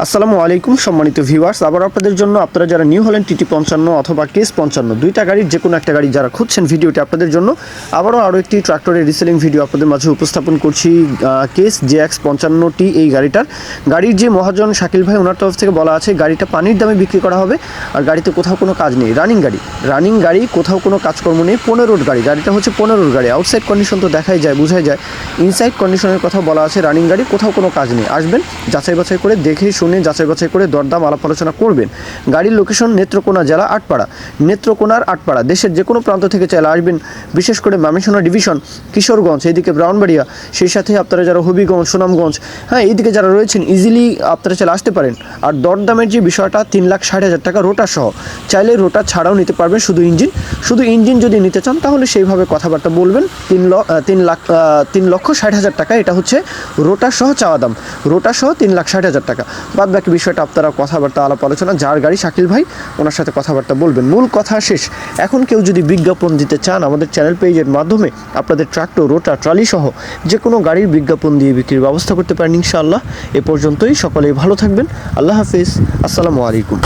আসসালামু আলাইকুম সম্মানিত ভিউয়ার্স, আবার আপনাদের জন্য আপনারা যারা নিউ হল্যান্ড টিটি 55 অথবা কেস 55 দুইটা গাড়ির যে কোনো একটা গাড়ি যারা খুঁজছেন, ভিডিওটি আপনাদের জন্য আরও একটি ট্রাক্টরের রিসেলিং ভিডিও আপনাদের মাঝে উপস্থাপন করছি। কেস JX 55T এই গাড়ির যে মহাজন শাকিল ভাই ওনার তরফ থেকে বলা আছে গাড়িটা পানির দামে বিক্রি করা হবে, আর গাড়িতে কোথাও কোনো কাজ নেই। রানিং গাড়ি, কোথাও কোনো কাজকর্ম নেই। 15 গাড়ি, গাড়িটা হচ্ছে 15 গাড়ি। আউটসাইড কন্ডিশন তো দেখাই যায়, বোঝাই যায়। ইনসাইড কন্ডিশনের কথা বলা আছে, রানিং গাড়ি, কোথাও কোনো কাজ নেই। আসবেন, যাচাই বাছাই করে দেখে শুনে যাচাই বাছাই করে দরদাম আলাপ আলোচনা করবেন। গাড়ির লোকেশন নেত্রকোনা জেলা আটপাড়া, নেত্রকোনার আটপাড়া। দেশের যে কোনো প্রান্ত থেকে চাইলে আসবেন, বিশেষ করে ময়মনসিংহ ডিভিশন, কিশোরগঞ্জ, এইদিকে ব্রাহ্মণবাড়িয়া, সেই সাথে আপনারা যারা হবিগঞ্জ, সুনামগঞ্জ, হ্যাঁ এইদিকে যারা রয়েছেন ইজিলি আপনারা চাইলে আসতে পারেন। আর দরদামের যে বিষয়টা 3,60,000 টাকা রোটার সহ, চাইলে রোটার ছাড়াও নিতে পারবেন। শুধু ইঞ্জিন যদি নিতে চান তাহলে সেইভাবে কথাবার্তা বলবেন। 3,60,000 টাকা, এটা হচ্ছে রোটার সহ চাওয়া দাম। রোটার সহ 3,60,000 টাকা। বাদ বাকি বিষয়টা আপনারা কথাবার্তা আলাপ আলোচনা, যার গাড়ি শাকিল ভাই ওনার সাথে কথাবার্তা বলবেন। মূল কথা শেষ। এখন কেউ যদি বিজ্ঞাপন দিতে চান আমাদের চ্যানেল পেজের মাধ্যমে আপনাদের ট্রাক্টর, রোটার, ট্রলি সহ যে কোনো গাড়ির বিজ্ঞাপন দিয়ে বিক্রির ব্যবস্থা করতে পারেন ইনশাআল্লাহ। এ পর্যন্তই, সকলেই ভালো থাকবেন। আল্লাহ হাফিজ, আসসালামু আলাইকুম।